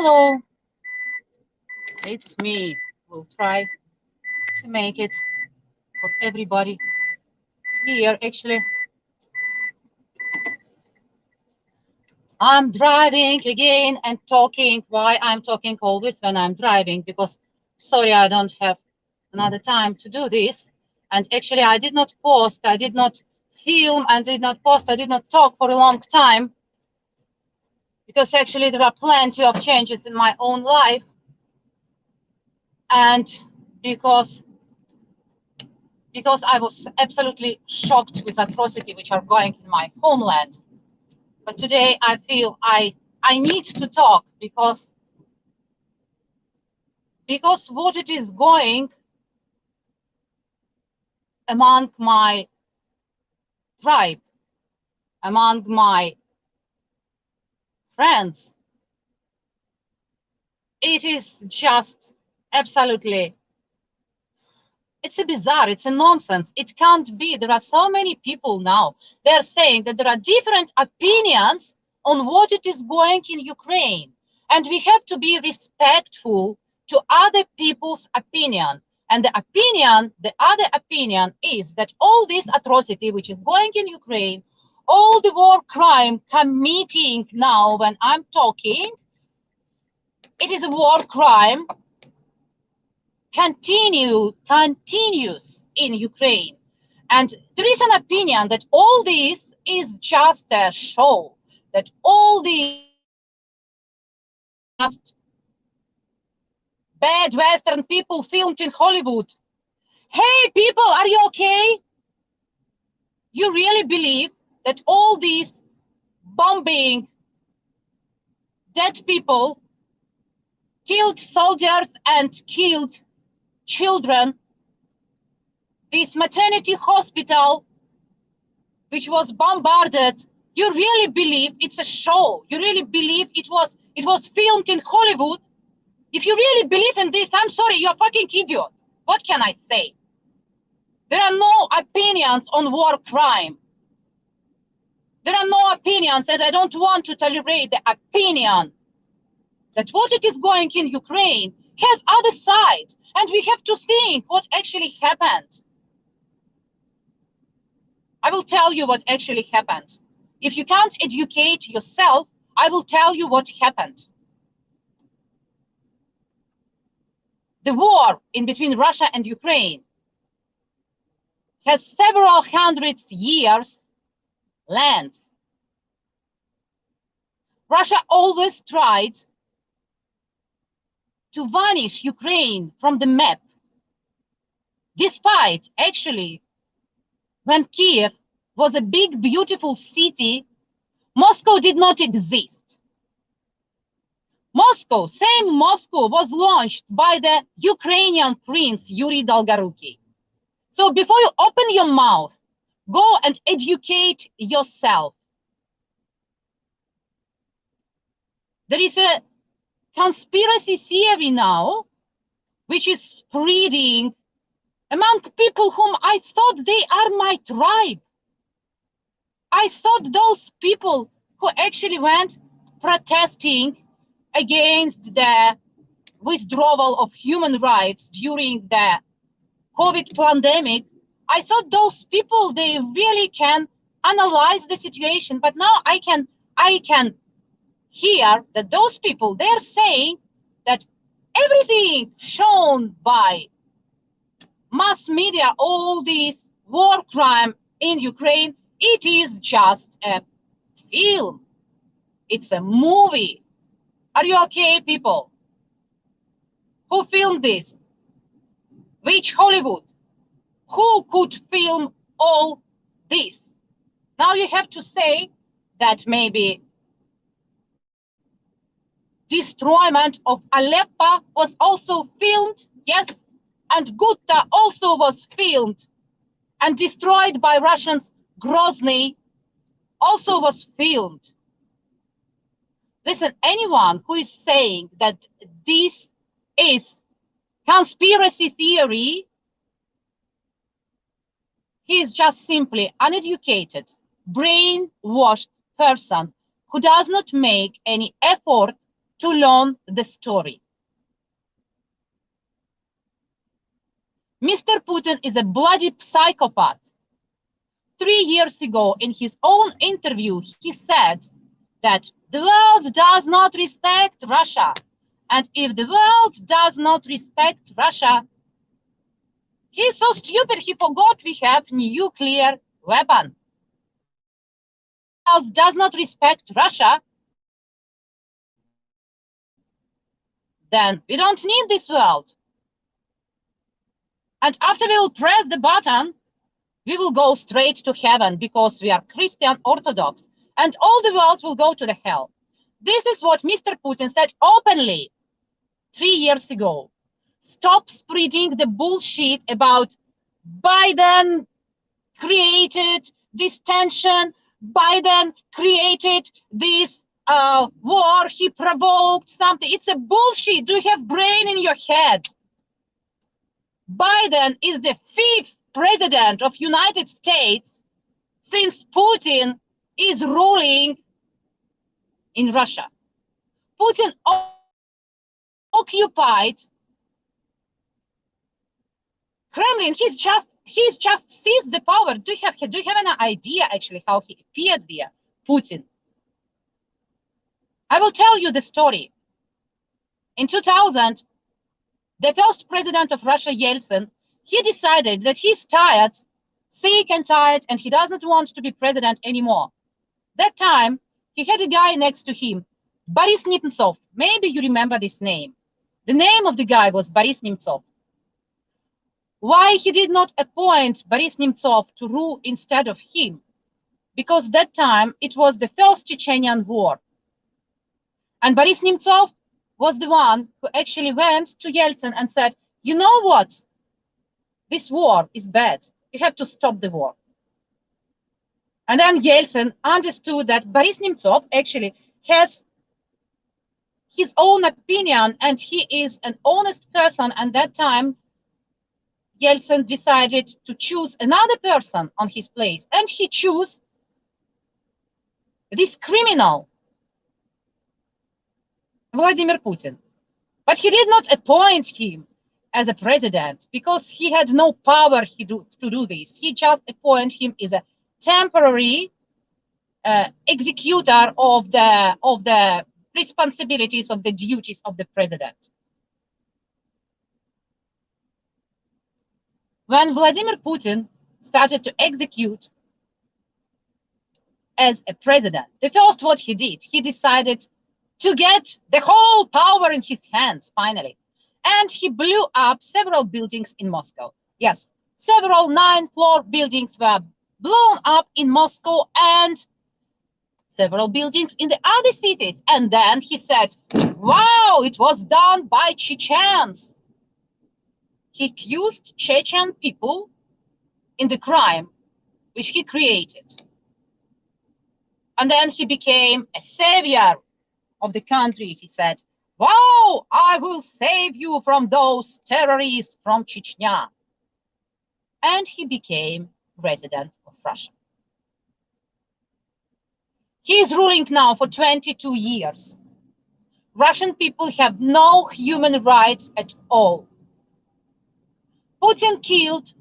Hello, it's me. We'll try to make it for everybody here. Actually, I'm driving again and talking. Why I'm talking always when I'm driving? Because, sorry, I don't have another time to do this. And actually, I did not post, I did not film, and did not post, I did not talk for a long time. Because actually, there are plenty of changes in my own life. And because I was absolutely shocked with atrocity which are going in my homeland. But today I feel I need to talk because what it is going among my tribe, among my friends, it is just absolutely, it's a bizarre, it's a nonsense. It can't be. There are so many people now. They're saying that there are different opinions on what it is going in Ukraine. And we have to be respectful to other people's opinion. And the other opinion is that all this atrocity which is going in Ukraine, all the war crime committing now when I'm talking, it is a war crime continues in Ukraine. And there is an opinion that all this is just a show, that all this just bad Western people filmed in Hollywood. Hey, people, are you okay? You really believe that all these bombing, dead people, killed soldiers and killed children, this maternity hospital which was bombarded, you really believe it's a show? You really believe it was filmed in Hollywood? If you really believe in this, I'm sorry, you're a fucking idiot. What can I say? There are no opinions on war crime. There are no opinions, and I don't want to tolerate the opinion that what it is going in Ukraine has other side, and we have to think what actually happened. I will tell you what actually happened. If you can't educate yourself, I will tell you what happened. The war in between Russia and Ukraine has several hundreds years length. Russia always tried to vanish Ukraine from the map, despite actually when Kiev was a big, beautiful city, Moscow did not exist. Moscow, same Moscow, was launched by the Ukrainian prince Yuri Dolgoruki. So before you open your mouth, go and educate yourself. There is a conspiracy theory now, which is spreading among people whom I thought they are my tribe. I thought those people who actually went protesting against the withdrawal of human rights during the COVID pandemic, I thought those people, they really can analyze the situation. But now I can hear that those people, they're saying that everything shown by mass media, all this war crime in Ukraine, it is just a film. It's a movie. Are you okay, people? Who filmed this? Which Hollywood? Who could film all this? Now you have to say that maybe destroyment of Aleppo was also filmed, yes, and Ghouta also was filmed and destroyed by Russians. Grozny also was filmed. Listen, anyone who is saying that this is conspiracy theory, he is just simply uneducated, brainwashed person who does not make any effort to learn the story. Mr. Putin is a bloody psychopath. 3 years ago, in his own interview, he said that the world does not respect Russia. And if the world does not respect Russia, he's so stupid, he forgot we have nuclear weapon. The world does not respect Russia, then we don't need this world. And after we will press the button, we will go straight to heaven because we are Christian Orthodox, and all the world will go to the hell. This is what Mr. Putin said openly 3 years ago. Stop spreading the bullshit about Biden created this tension, Biden created this war, he provoked something. It's a bullshit. Do you have brain in your head? Biden is the 5th president of United States since Putin is ruling in Russia. Putin occupied Kremlin. He's just seized the power. Do you have an idea actually how he appeared there, Putin? I will tell you the story. In 2000, the first president of Russia, Yeltsin, he decided that he's tired, sick and tired, and he doesn't want to be president anymore. That time, he had a guy next to him, Boris Nemtsov. Maybe you remember this name. The name of the guy was Boris Nemtsov. Why he did not appoint Boris Nemtsov to rule instead of him? Because that time, it was the first Chechenian war. And Boris Nemtsov was the one who actually went to Yeltsin and said, you know what? This war is bad. You have to stop the war. And then Yeltsin understood that Boris Nemtsov actually has his own opinion and he is an honest person. And that time, Yeltsin decided to choose another person on his place. And he chose this criminal, Vladimir Putin. But he did not appoint him as a president because he had no power to do this. He just appointed him as a temporary executor of the responsibilities of the duties of the president. When Vladimir Putin started to execute as a president, the first what he did, he decided to get the whole power in his hands, finally. And he blew up several buildings in Moscow. Yes, several 9-floor buildings were blown up in Moscow and several buildings in the other cities. And then he said, wow, it was done by Chechens. He accused Chechen people in the crime which he created. And then he became a savior of the country. He said, wow, I will save you from those terrorists from Chechnya. And he became president of Russia. He is ruling now for 22 years. Russian people have no human rights at all. Putin killed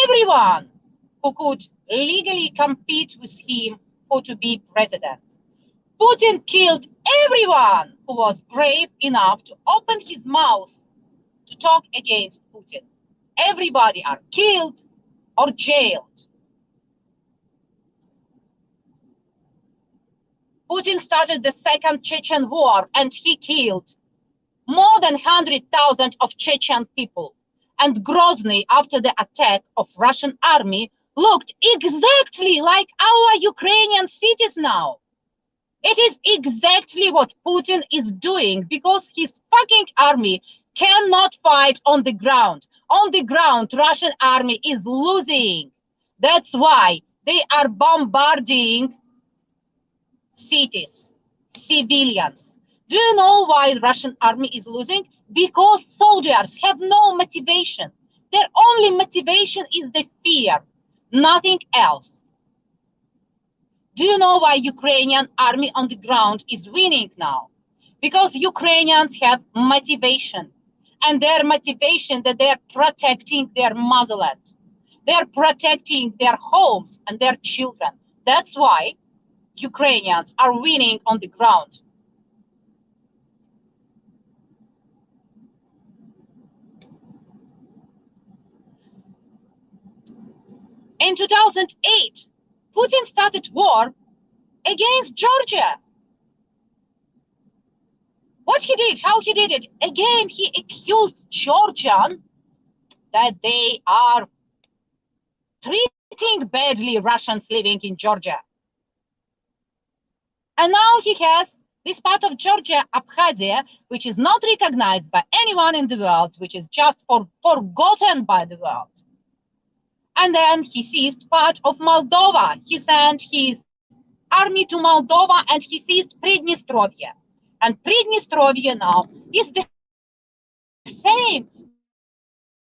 everyone who could legally compete with him for to be president. Putin killed everyone who was brave enough to open his mouth to talk against Putin. Everybody are killed or jailed. Putin started the second Chechen war and he killed more than 100,000 of Chechen people. And Grozny, after the attack of Russian army, looked exactly like our Ukrainian cities now. It is exactly what Putin is doing because his fucking army cannot fight on the ground. On the ground, Russian army is losing. That's why they are bombarding cities, civilians. Do you know why Russian army is losing? Because soldiers have no motivation. Their only motivation is the fear, nothing else. Do you know why Ukrainian army on the ground is winning now? Because Ukrainians have motivation, and their motivation that they're protecting their motherland. They're protecting their homes and their children. That's why Ukrainians are winning on the ground. In 2008, Putin started war against Georgia. What he did, how he did it, again, he accused Georgian that they are treating badly Russians living in Georgia. And now he has this part of Georgia, Abkhazia, which is not recognized by anyone in the world, which is just forgotten by the world. And then he seized part of Moldova. He sent his army to Moldova and he seized Pridnestrovia. And Pridnestrovia now is the same,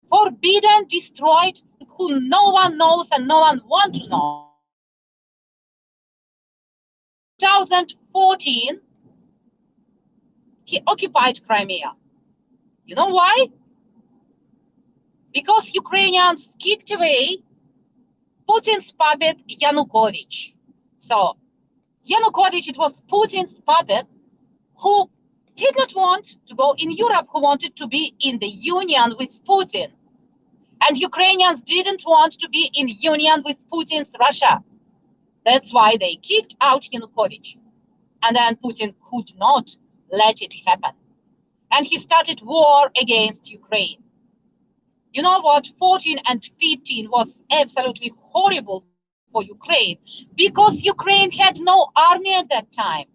forbidden, destroyed, who no one knows and no one wants to know. 2014, he occupied Crimea. You know why? Because Ukrainians kicked away Putin's puppet Yanukovych. So Yanukovych, it was Putin's puppet who did not want to go in Europe, who wanted to be in the union with Putin. And Ukrainians didn't want to be in union with Putin's Russia. That's why they kicked out Yanukovych. And then Putin could not let it happen. And he started war against Ukraine. You know what? 14 and 15 was absolutely horrible for Ukraine because Ukraine had no army at that time.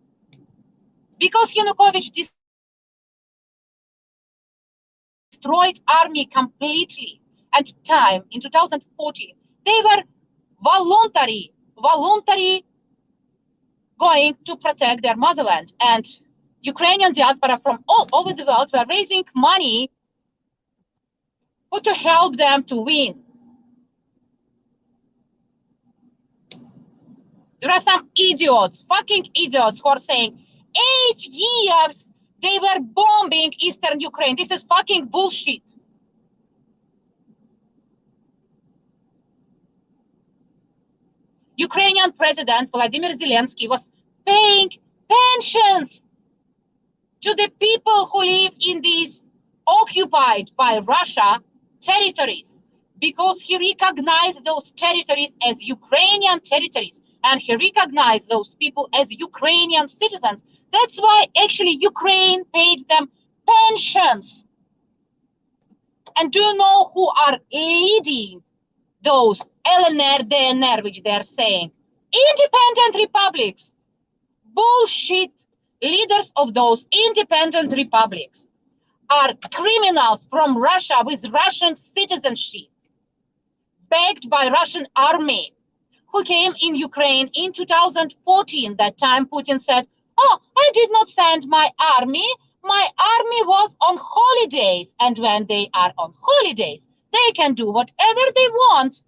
Because Yanukovych destroyed army completely. And time in 2014, they were voluntary going to protect their motherland. And Ukrainian diaspora from all over the world were raising money to help them to win. There are some idiots, fucking idiots, who are saying 8 years they were bombing Eastern Ukraine. This is fucking bullshit. Ukrainian President Vladimir Zelensky was paying pensions to the people who live in these occupied by Russia territories because he recognized those territories as Ukrainian territories and he recognized those people as Ukrainian citizens. That's why actually Ukraine paid them pensions. And do you know who are leading those LNR, DNR, which they're saying? Independent republics. Bullshit. Leaders of those independent republics are criminals from Russia with Russian citizenship, backed by Russian army, who came in Ukraine in 2014. That time Putin said, oh, I did not send my army. My army was on holidays. And when they are on holidays, they can do whatever they want.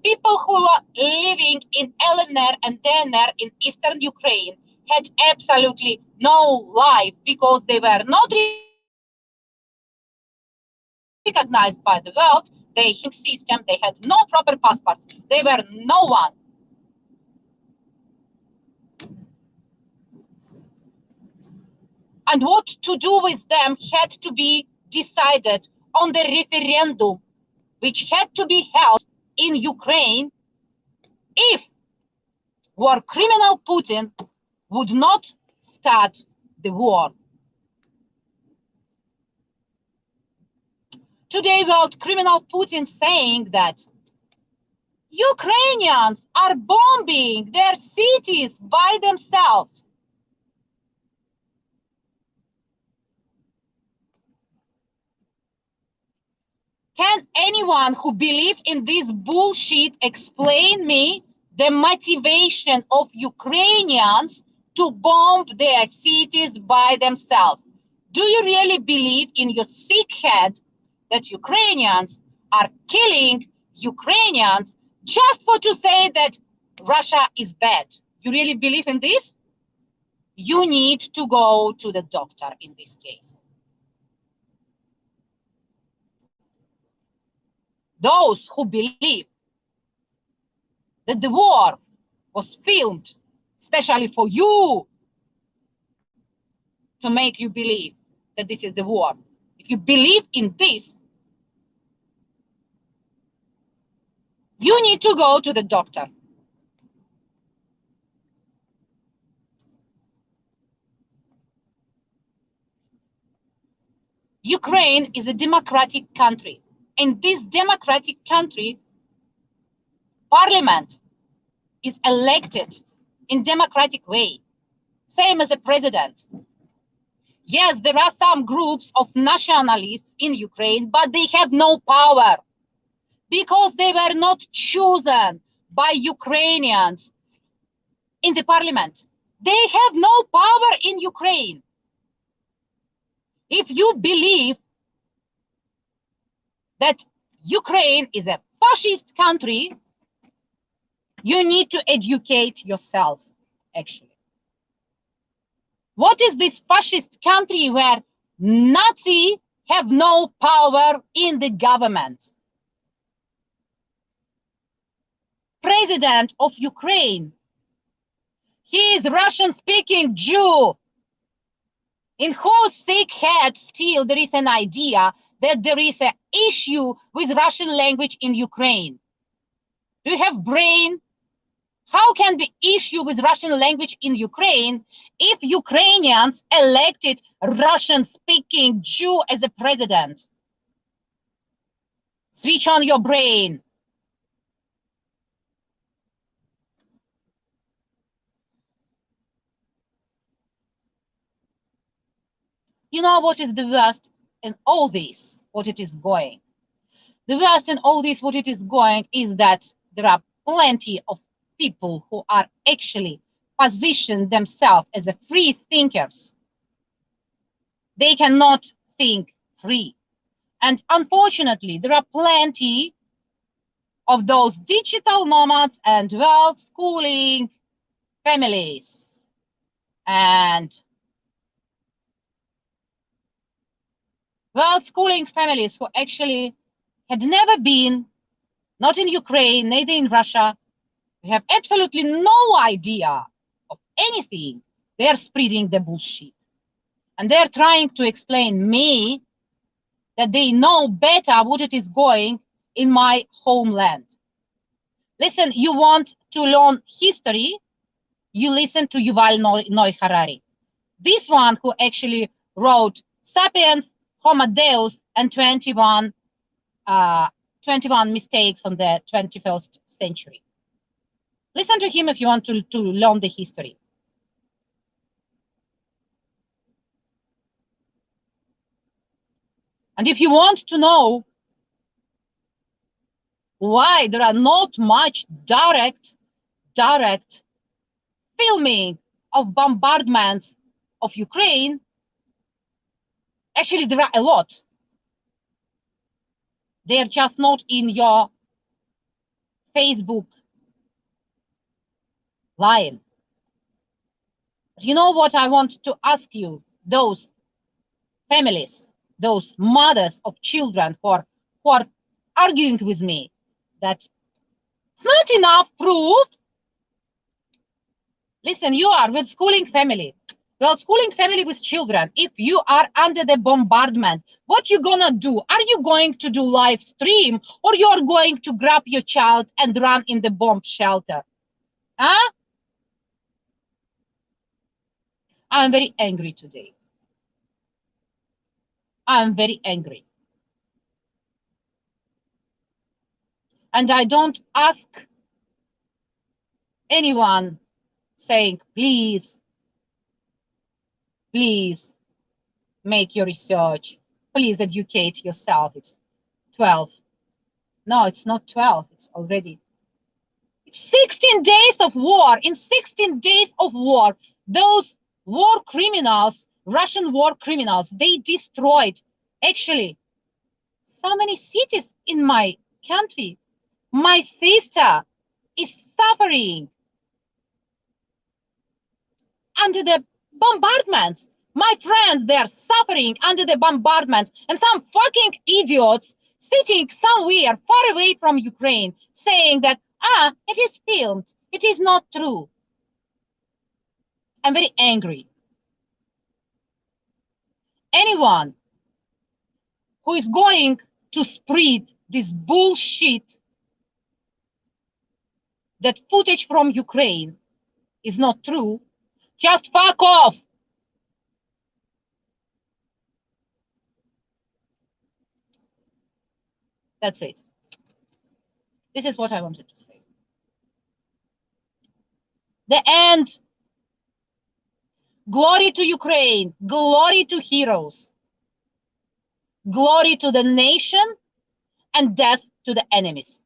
People who are living in LNR and DNR in Eastern Ukraine had absolutely no life because they were not recognized by the world. They had system, they had no proper passports, they were no one. And what to do with them had to be decided on the referendum, which had to be held in Ukraine if war criminal Putin would not start the war. Today, world criminal Putin saying that Ukrainians are bombing their cities by themselves. Can anyone who believes in this bullshit explain me the motivation of Ukrainians to bomb their cities by themselves? Do you really believe in your sick head that Ukrainians are killing Ukrainians just for to say that Russia is bad. You really believe in this? You need to go to the doctor in this case. Those who believe that the war was filmed especially for you to make you believe that this is the war. If you believe in this, you need to go to the doctor. Ukraine is a democratic country. In this democratic country, parliament is elected in democratic way, same as a president. Yes, there are some groups of nationalists in Ukraine, but they have no power because they were not chosen by Ukrainians in the parliament. They have no power in Ukraine. If you believe that Ukraine is a fascist country, you need to educate yourself, actually. What is this fascist country where Nazis have no power in the government? President of Ukraine, he is Russian-speaking Jew, in whose sick head still there is an idea that there is an issue with Russian language in Ukraine. Do you have brain? How can be issue with Russian language in Ukraine if Ukrainians elected Russian-speaking Jew as a president? Switch on your brain. You know what is the worst in all this, what it is going? The worst in all this, what it is going, is that there are plenty of people who are actually position themselves as a free thinkers. They cannot think free. And unfortunately, there are plenty of those digital nomads and world schooling families. And world schooling families who actually had never been, not in Ukraine, neither in Russia, we have absolutely no idea of anything. They're spreading the bullshit. And they're trying to explain me that they know better what it is going in my homeland. Listen, you want to learn history, you listen to Yuval Noah Harari. This one who actually wrote Sapiens, Homo Deus, and 21 mistakes on the 21st century. Listen to him if you want to learn the history. And if you want to know why there are not much direct filming of bombardments of Ukraine, actually there are a lot. They're just not in your Facebook line. But you know what I want to ask you, those families, those mothers of children who are arguing with me that it's not enough proof. Listen, you are with schooling family. Well, schooling family with children, if you are under the bombardment, what you gonna do? Are you going to do live stream, or you're going to grab your child and run in the bomb shelter? Huh? I'm very angry today. I'm very angry. And I don't ask anyone saying, please make your research. Please educate yourself. It's 12. No, it's not 12. It's already 16 days of war. In 16 days of war, those war criminals, Russian war criminals, they destroyed actually so many cities in my country. My sister is suffering under the bombardments. My friends, they are suffering under the bombardments, and some fucking idiots sitting somewhere far away from Ukraine saying that, it is filmed. It is not true. I'm very angry. Anyone who is going to spread this bullshit that footage from Ukraine is not true, just fuck off. That's it. This is what I wanted to say. The end. Glory to Ukraine. Glory to heroes. Glory to the nation and death to the enemies.